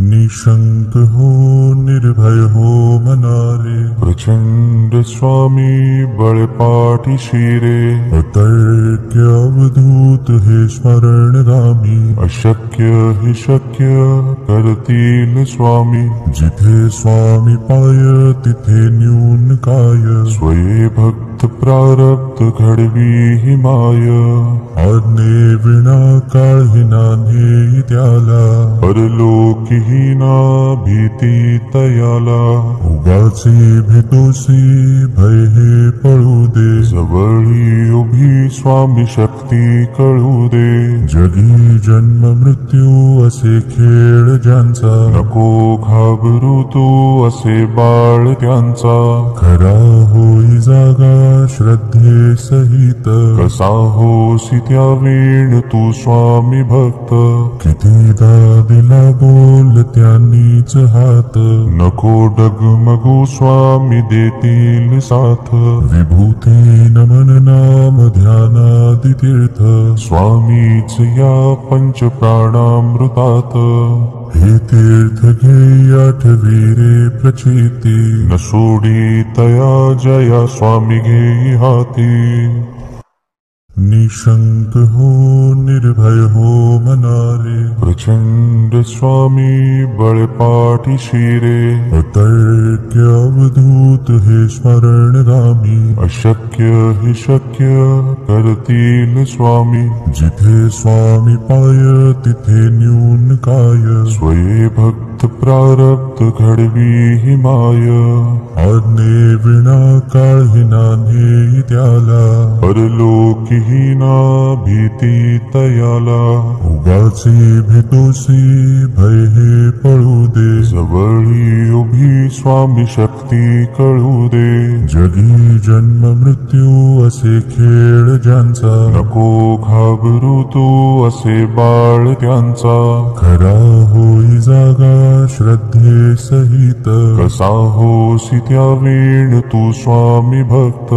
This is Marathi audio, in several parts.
निशंक हो निर्भय हो मनारे, प्रचंड स्वामी बळपाठी शिरे, अतर्क्य अवधूत हे स्मरणगामी, अशक्य हि शक्य करतील स्वामी, जिथे स्वामी पाय तिथे न्यून काय, स्वये भक्त प्रारब्ध घडवी हि माय, आज्ञे विना काळही नान्हे त्याला, परलोकी ना भीती तयाला, उगाचे भेतोसी भय हे पळू दे, जवळी उभी स्वामी शक्ती कळू दे, जगी जन्म मृत्यू असे खेळ ज्यांचा, नको घाबरू तू असे बाळ त्यांचा, खरा होई जागा श्रद्धे सहित, कसा होसी त्या वेळ तू स्वामी भक्त, कितीदा दिला बोल त्यांनीच हात, नको डगमगू स्वामी देतील साथ, विभूती नमन नाम ध्यानादि तीर्थ, स्वामीच या पंच प्राणामृतात, हे तीर्थ घे आठवी रे प्रचिती, न सोडी तया जया स्वामी घेई हाती, निशंक हो निर्भय हो मनारे, प्रचंड स्वामी बळपाठी शिरे, अतर्क्य अवधूत हे स्मरणगामी, अशक्य हि शक्य करतील स्वामी, जिथे स्वामी पाय तिथे न्यून काय, स्वये भक्त प्रारब्ध घडवी हि माय, आज्ञे विना काळही नान्हे त्याला, परलोकी ना भीती तयाला, उगाचे भेतोसी भय हे पळू दे, जवळी उभी स्वामी शक्ती कळू दे, जगी जन्म मृत्यू असे खेळ ज्यांचा, नको घाबरू तू असे बाळ त्यांचा, खरा होई जागा श्रद्धे सहित, कसा होसी त्या वेळ तू स्वामी भक्त,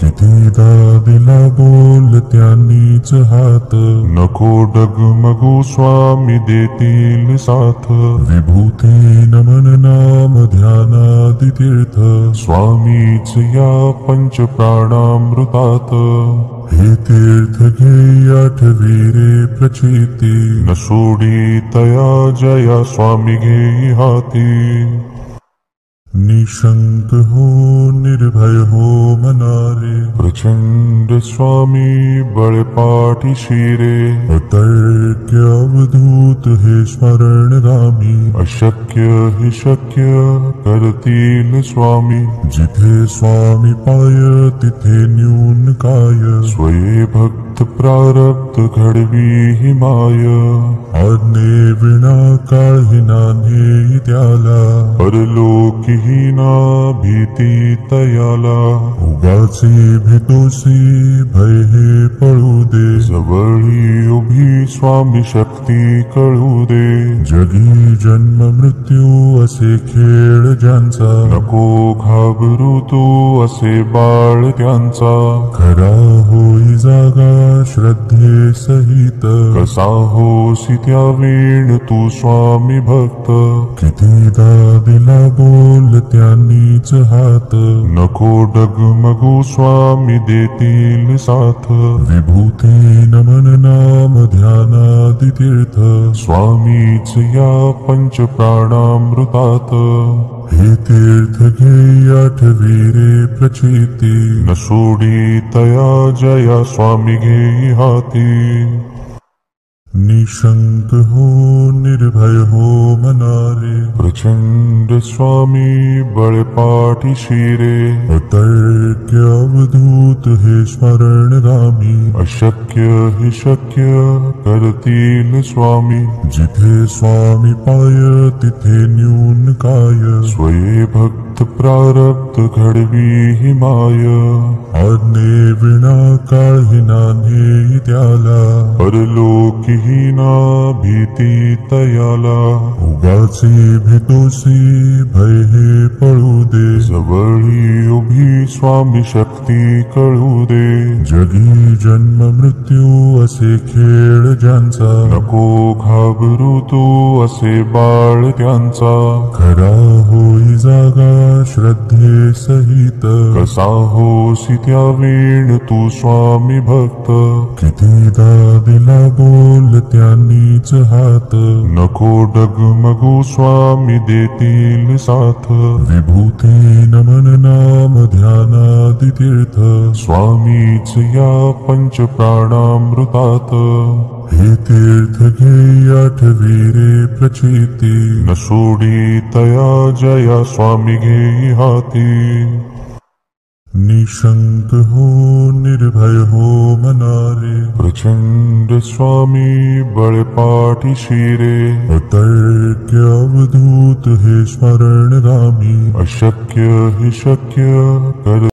कितीदा दिला बोल त्यांनीच हात, नको डगमगू स्वामी देतील साथ, विभूती नमन नाम ध्यानादि तीर्थ, स्वामीच या पंच प्राणामृतात, हे तीर्थ घे आठवी रे प्रचिती, न सोडी तया जया स्वामी घेई हाती, निशंक हो निर्भय हो मनारे, प्रचंड स्वामी बळपाठी शिरे, अतर्क्य अवधूत हे स्मरणगामी, अशक्य हि शक्य करतील स्वामी, जिथे स्वामी पाय तिथे न्यून काय, स्वये भक्त प्रारब्ध घडवी हि माय, आज्ञे विना काळही नान्हे त्याला, परलोकी ना भीती तयाला, उगाचे भेतोसी भय हे पळू दे, जवळी उभी स्वामी शक्ती कळू दे, जगी जन्म मृत्यू असे खेळ ज्यांचा, नको घाबरू तू असे बाळ त्यांचा, खरा होई जागा श्रद्धे सहित, कसा होसी त्या वेळ तू स्वामी भक्त, कितीदा दिला बोल त्यांनीच हात, नको डगमगू स्वामी देतील साथ, विभूती नमन नाम ध्यानादि तीर्थ, स्वामीच या पंच प्राणामृतात, हे तीर्थ घे आठवी रे प्रचिती, न सोडी तया जया स्वामी घेई हाती, निशंक हो निर्भय हो मनारे, प्रचंड स्वामी बळपाठी शिरे, अतर्क्य अवधूत हे स्मरणगामी, अशक्य हि शक्य करतील स्वामी, जिथे स्वामी पाय तिथे न्यून काय, स्वये भक्त प्रारब्ध घडवी हि माय, आज्ञे विना काळही नान्हे त्याला, परलोकी ना भीती तयाला, उगाचे भेतोसी भय हे पळू दे, जवळी उभी स्वामी शक्ती कळू दे, जगी जन्म मृत्यू असे खेळ ज्यांचा, नको घाबरू तू असे बाळ त्यांचा, खरा होई जागा श्रद्धे सहित, कसा होसी त्या वेळ तू स्वामी भक्त, कितीदा दिला बोल त्यांनीच हात, नको डगमगू स्वामी देतील साथ, विभूती नमन नाम ध्यानादि तीर्थ, स्वामीच या पंच प्राणामृतात, हे तीर्थ घे आठवीरे प्रचिती, न सोडी तया जया स्वामी घेई हाती, निशंक हो निर्भय हो मनारे, प्रचंड स्वामी बळपाठी शिरे, अतर्क्य अवधूत हे स्मरणगामी, अशक्य हे शक्य कर